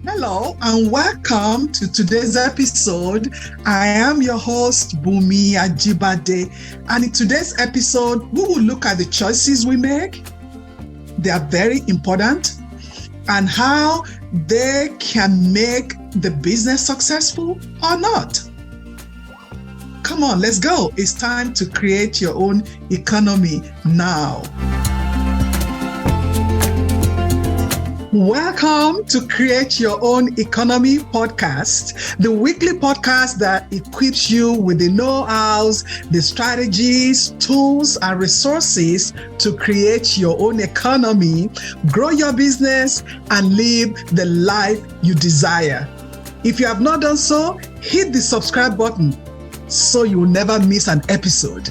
Hello and welcome to today's episode. I am your host, Bunmi Ajibade, and in today's episode, we will look at the choices we make. They are very important and how they can make the business successful or not. Come on, let's go. It's time to create your own economy now. Welcome to Create Your Own Economy podcast, the weekly podcast that equips you with the know-hows, the strategies, tools, and resources to create your own economy, grow your business, and live the life you desire. If you have not done so, hit the subscribe button so you will never miss an episode.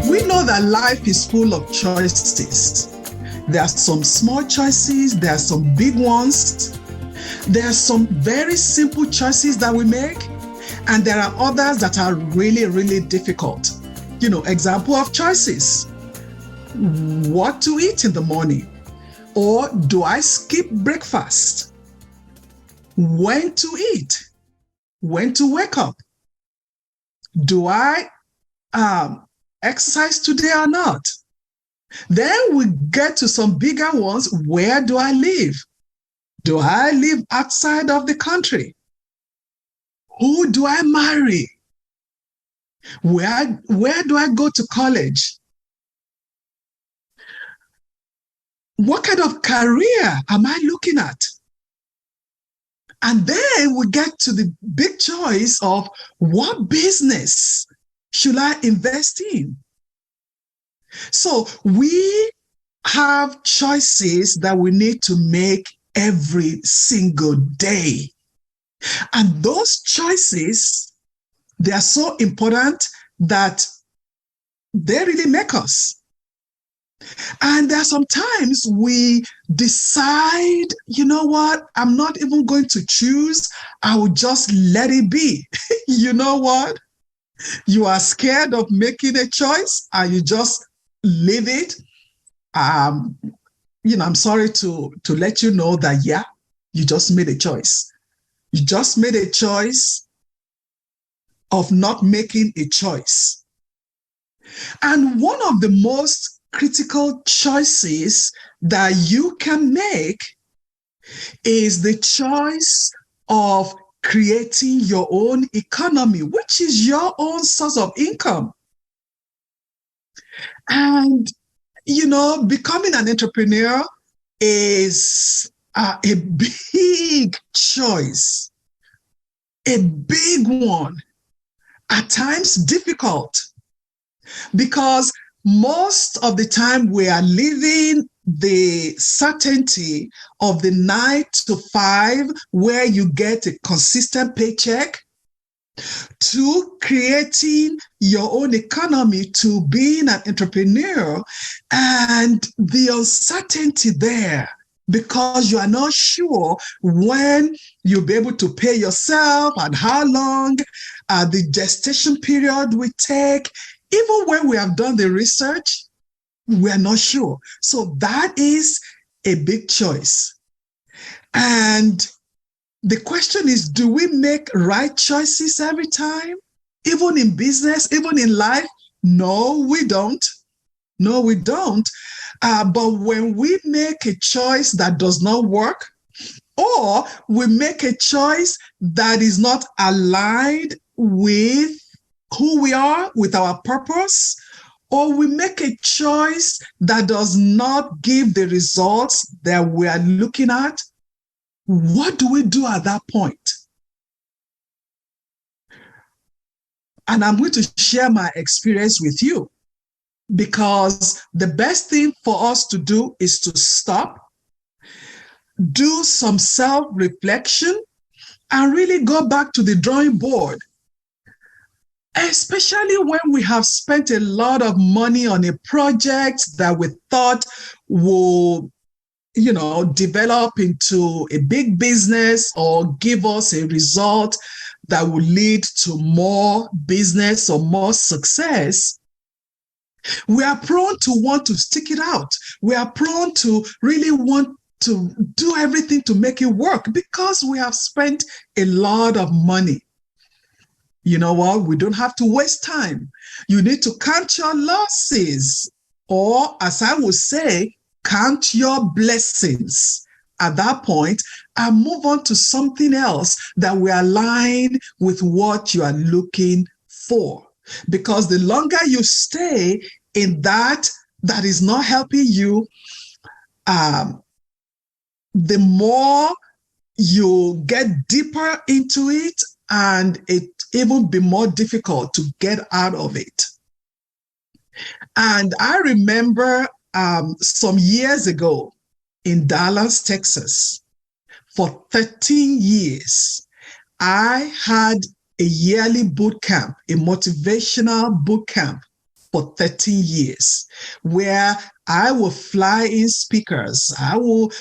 We know that life is full of choices. There are some small choices, there are some big ones, there are some very simple choices that we make, and there are others that are really, really difficult. Example of choices. What to eat in the morning? Or do I skip breakfast? When to eat? When to wake up? Do I exercise today or not? Then we get to some bigger ones. Where do I live? Do I live outside of the country? Who do I marry? Where do I go to college? What kind of career am I looking at? And then we get to the big choice of what business should I invest in? So we have choices that we need to make every single day. And those choices, they are so important that they really make us. And there are sometimes we decide, you know what, I'm not even going to choose. I will just let it be. You know what? You are scared of making a choice and you just leave it. I'm sorry to let you know that, yeah, you just made a choice. You just made a choice of not making a choice. And one of the most critical choices that you can make is the choice of creating your own economy, which is your own source of income. And, becoming an entrepreneur is a big choice, a big one, at times difficult, because most of the time we are living the certainty of the 9 to 5 where you get a consistent paycheck, to creating your own economy, to being an entrepreneur, and the uncertainty there because you are not sure when you'll be able to pay yourself and how long the gestation period will take. Even when we have done the research, we are not sure. So that is a big choice. And the question is, do we make right choices every time? Even in business, even in life? No, we don't. No, we don't. But when we make a choice that does not work, or we make a choice that is not aligned with who we are, with our purpose, or we make a choice that does not give the results that we are looking at, what do we do at that point? And I'm going to share my experience with you, because the best thing for us to do is to stop, do some self-reflection, and really go back to the drawing board. Especially when we have spent a lot of money on a project that we thought will, develop into a big business or give us a result that will lead to more business or more success. We are prone to want to stick it out. We are prone to really want to do everything to make it work because we have spent a lot of money. You know what? We don't have to waste time. You need to count your losses, or as I would say, count your blessings at that point and move on to something else that will align with what you are looking for. Because the longer you stay in that is not helping you, the more you get deeper into it, and it even be more difficult to get out of it. And I remember some years ago in Dallas, Texas, for 13 years, I had a yearly boot camp, a motivational boot camp for 13 years, where I will fly in speakers. I will,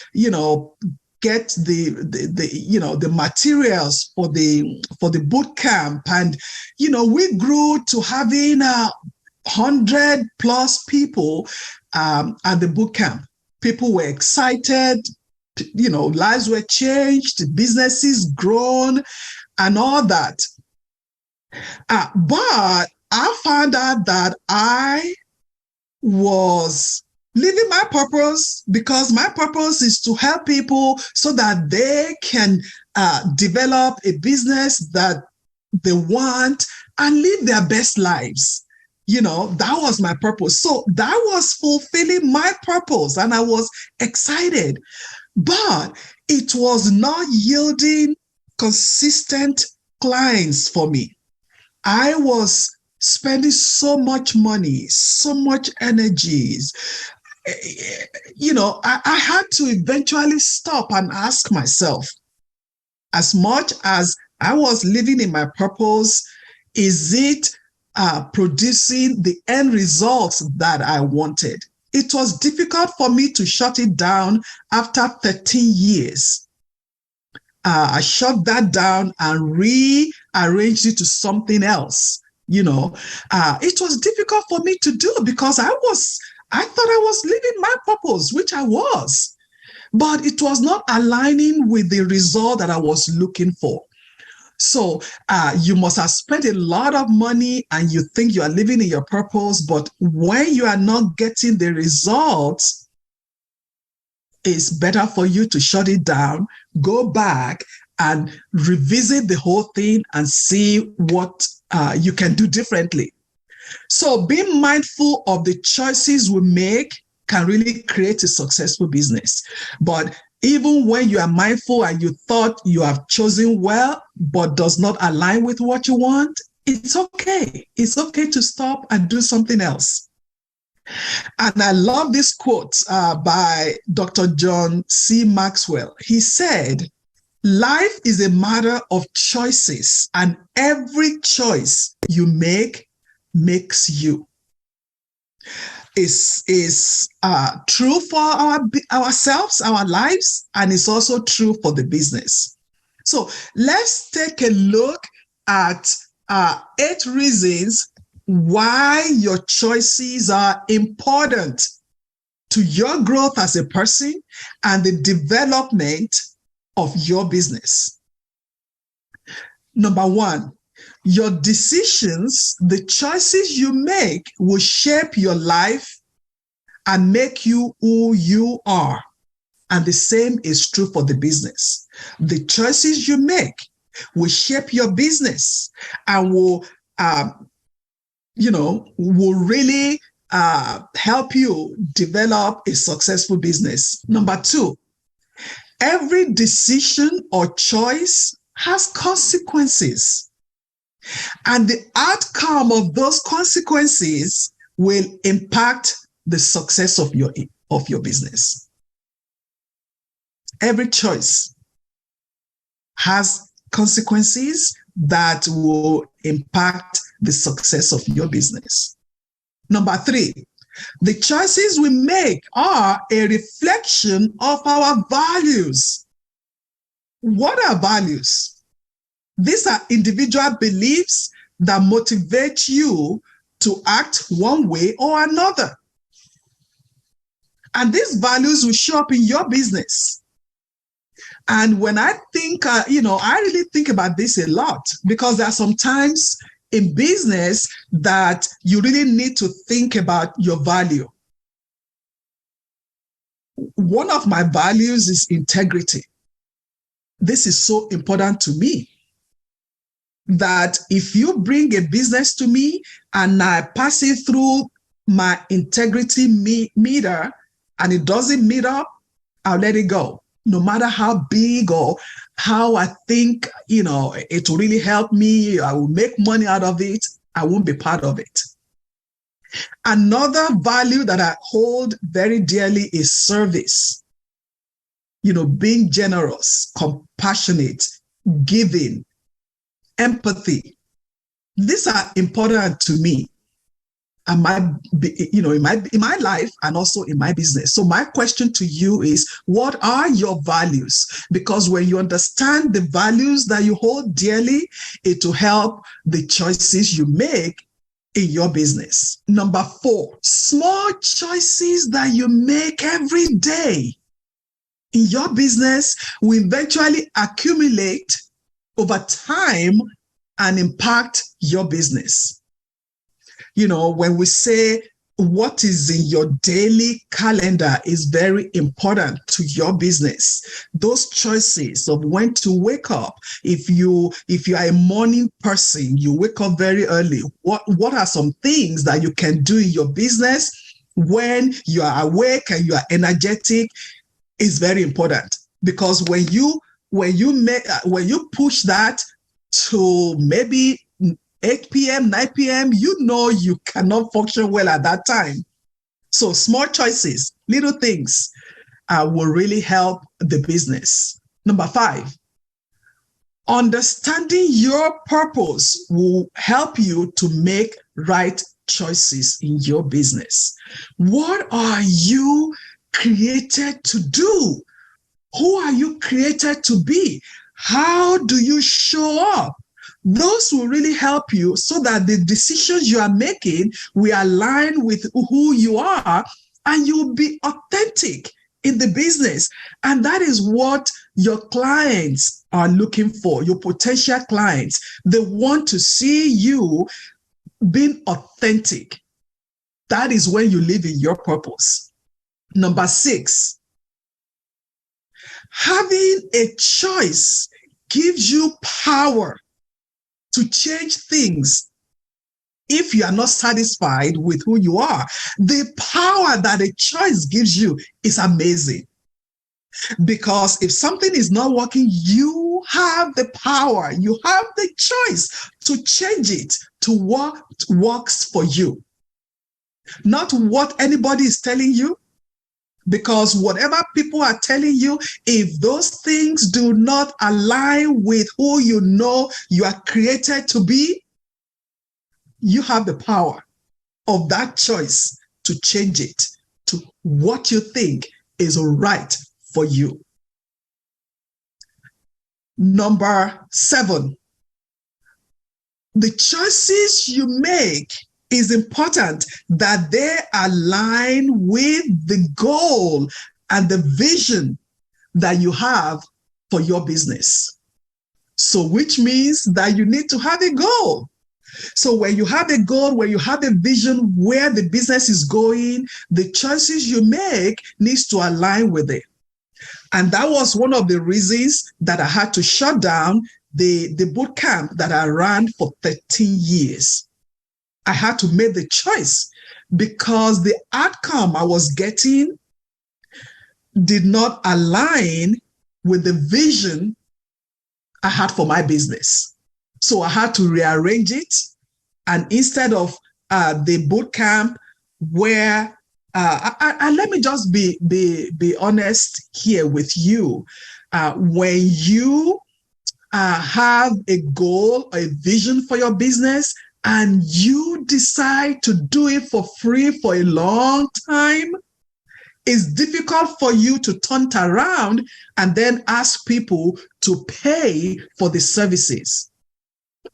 get the materials for the boot camp, and we grew to having 100+ people at the boot camp. People were excited, lives were changed, businesses grown, and all that. But I found out that I was living my purpose, because my purpose is to help people so that they can develop a business that they want and live their best lives. That was my purpose. So that was fulfilling my purpose, and I was excited. But it was not yielding consistent clients for me. I was spending so much money, so much energies. I had to eventually stop and ask myself, as much as I was living in my purpose, is it producing the end results that I wanted? It was difficult for me to shut it down after 13 years. I shut that down and rearranged it to something else. It was difficult for me to do because I thought I was living my purpose, which I was, but it was not aligning with the result that I was looking for. So you must have spent a lot of money and you think you are living in your purpose, but when you are not getting the results, it's better for you to shut it down, go back and revisit the whole thing and see what you can do differently. So being mindful of the choices we make can really create a successful business. But even when you are mindful and you thought you have chosen well, but does not align with what you want, it's okay. It's okay to stop and do something else. And I love this quote by Dr. John C. Maxwell. He said, "Life is a matter of choices, and every choice you make makes you." Is true for ourselves, our lives, and it's also true for the business. So let's take a look at 8 reasons why your choices are important to your growth as a person and the development of your business. Number 1, your decisions, the choices you make, will shape your life and make you who you are. And the same is true for the business. The choices you make will shape your business and will really help you develop a successful business. Number 2, every decision or choice has consequences. And the outcome of those consequences will impact the success of your business. Every choice has consequences that will impact the success of your business. Number 3, the choices we make are a reflection of our values. What are values? These are individual beliefs that motivate you to act one way or another. And these values will show up in your business. And when I think, I really think about this a lot, because there are some times in business that you really need to think about your value. One of my values is integrity. This is so important to me, that if you bring a business to me and I pass it through my integrity meter and it doesn't meet up, I'll let it go. No matter how big or how I think, it will really help me, I will make money out of it, I won't be part of it. Another value that I hold very dearly is service. Being generous, compassionate, giving, empathy. These are important to me. And in my life and also in my business. So my question to you is, what are your values? Because when you understand the values that you hold dearly, it will help the choices you make in your business. Number 4, small choices that you make every day in your business will eventually accumulate over time and impact your business. When we say what is in your daily calendar is very important to your business. Those choices of when to wake up. If you are a morning person, you wake up very early. What are some things that you can do in your business when you are awake and you are energetic is very important. Because when you push that to maybe 8 p.m., 9 p.m., you cannot function well at that time. So small choices, little things will really help the business. Number 5, understanding your purpose will help you to make right choices in your business. What are you created to do? Who are you created to be? How do you show up? Those will really help you so that the decisions you are making will align with who you are and you'll be authentic in the business. And that is what your clients are looking for, your potential clients. They want to see you being authentic. That is when you live in your purpose. Number 6, having a choice gives you power to change things. If you are not satisfied with who you are, the power that a choice gives you is amazing. Because if something is not working, you have the power, you have the choice to change it to what works for you. Not what anybody is telling you. Because whatever people are telling you, if those things do not align with who you are created to be, you have the power of that choice to change it to what you think is right for you. Number 7, the choices you make is important that they align with the goal and the vision that you have for your business. So which means that you need to have a goal. So when you have a goal, when you have a vision where the business is going, the choices you make needs to align with it. And that was one of the reasons that I had to shut down the boot camp that I ran for 13 years. I had to make the choice because the outcome I was getting did not align with the vision I had for my business. So I had to rearrange it. And instead of the boot camp where, and let me just be honest here with you. When you have a goal, a vision for your business, and you decide to do it for free for a long time, it's difficult for you to turn it around and then ask people to pay for the services.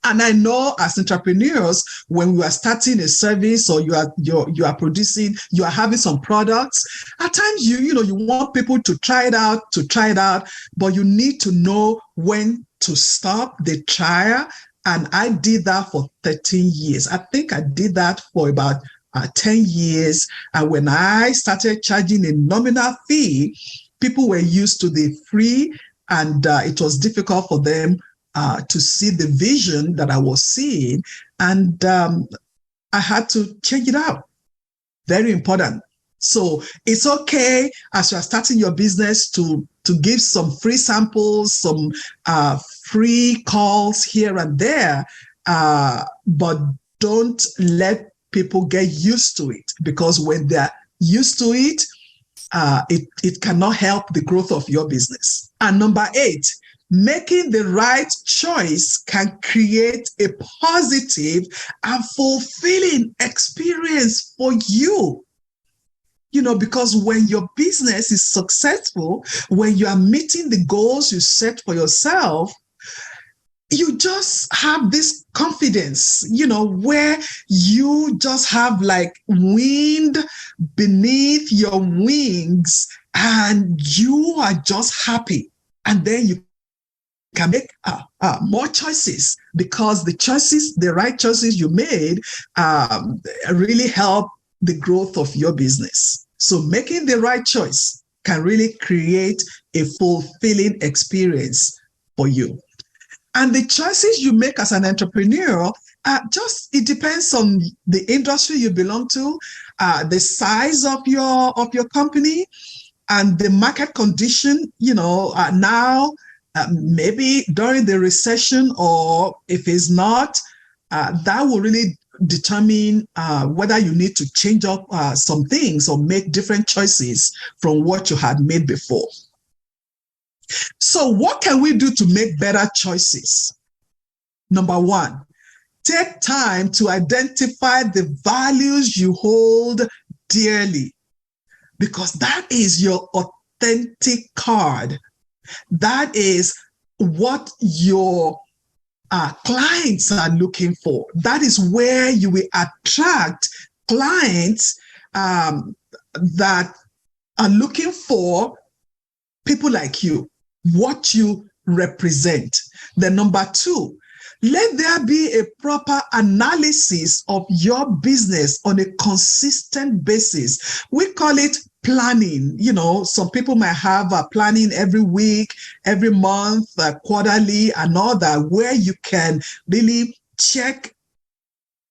And I know as entrepreneurs, when we are starting a service or you are producing, you are having some products, at times you want people to try it out, but you need to know when to stop the trial. And I did that for 13 years. I think I did that for about 10 years. And when I started charging a nominal fee, people were used to the free, and it was difficult for them to see the vision that I was seeing. And I had to change it out. Very important. So it's okay as you're starting your business to give some free samples, some free calls here and there, but don't let people get used to it, because when they're used to it, it cannot help the growth of your business. And number 8, making the right choice can create a positive and fulfilling experience for you. Because when your business is successful, when you are meeting the goals you set for yourself, you just have this confidence, where you just have like wind beneath your wings and you are just happy. And then you can make more choices, because the right choices you made really help the growth of your business. So making the right choice can really create a fulfilling experience for you. And the choices you make as an entrepreneur, it depends on the industry you belong to, the size of your company, and the market condition. Now, maybe during the recession, or if it's not, that will really determine whether you need to change up some things or make different choices from what you had made before. So what can we do to make better choices? Number 1, take time to identify the values you hold dearly, because that is your authentic card. That is what your clients are looking for. That is where you will attract clients that are looking for people like you, what you represent. Then number 2, let there be a proper analysis of your business on a consistent basis. We call it planning. Some people might have a planning every week, every month, quarterly, and all that, where you can really check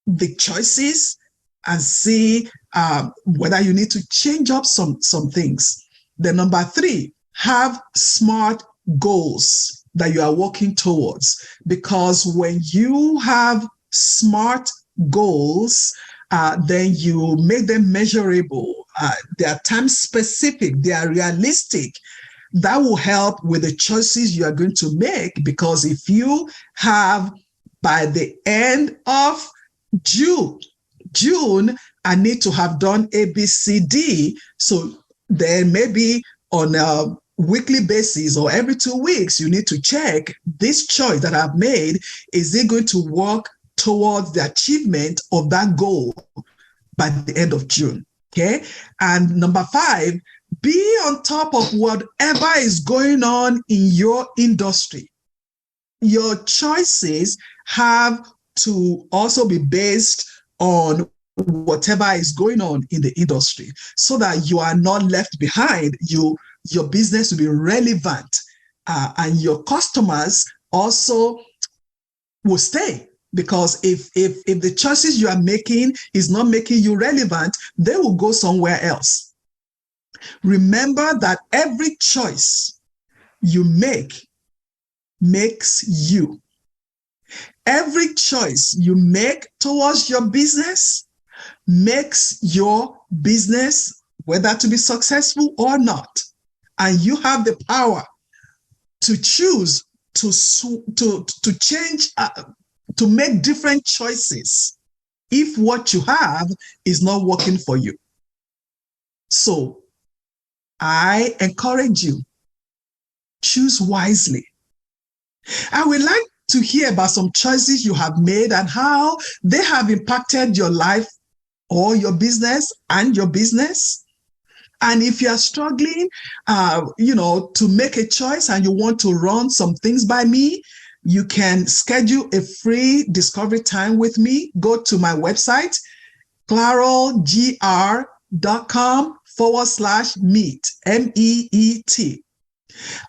the choices and see whether you need to change up some things. Then number 3, have smart goals that you are working towards, because when you have smart goals, then you make them measurable. They are time specific, they are realistic. That will help with the choices you are going to make, because if you have, by the end of June, I need to have done A, B, C, D. So then maybe on a weekly basis or every 2 weeks, you need to check this choice that I've made. Is it going to work towards the achievement of that goal by the end of June? Okay. And number 5, be on top of whatever is going on in your industry. Your choices have to also be based on whatever is going on in the industry, so that you are not left behind. Your business will be relevant, and your customers also will stay. Because if the choices you are making is not making you relevant, they will go somewhere else. Remember that every choice you make makes you. Every choice you make towards your business makes your business, whether to be successful or not. And you have the power to choose to change, to make different choices if what you have is not working for you. So I encourage you, choose wisely. I would like to hear about some choices you have made and how they have impacted your life or your business and your business. And if you are struggling, to make a choice and you want to run some things by me, you can schedule a free discovery time with me. Go to my website, claralgr.com/meet, MEET.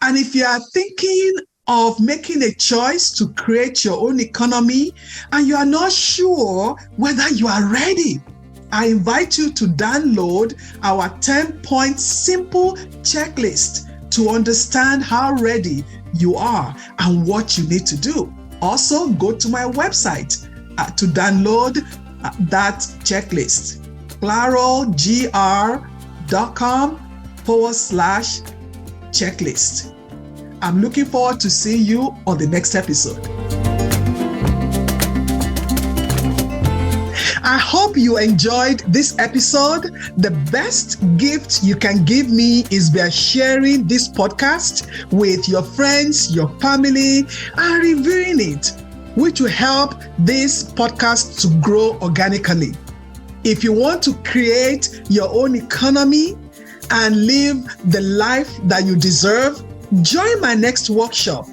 And if you are thinking of making a choice to create your own economy and you are not sure whether you are ready, I invite you to download our 10-point simple checklist to understand how ready you are and what you need to do. Also, go to my website to download that checklist, claralgr.com/checklist. I'm looking forward to seeing you on the next episode. I hope you enjoyed this episode. The best gift you can give me is by sharing this podcast with your friends, your family, and reviewing it, which will help this podcast to grow organically. If you want to create your own economy and live the life that you deserve, join my next workshop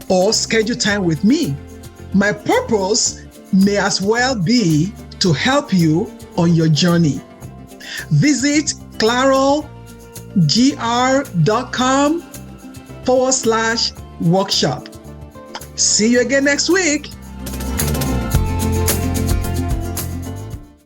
or schedule time with me. My purpose may as well be to help you on your journey. Visit claralgr.com/workshop. See you again next week.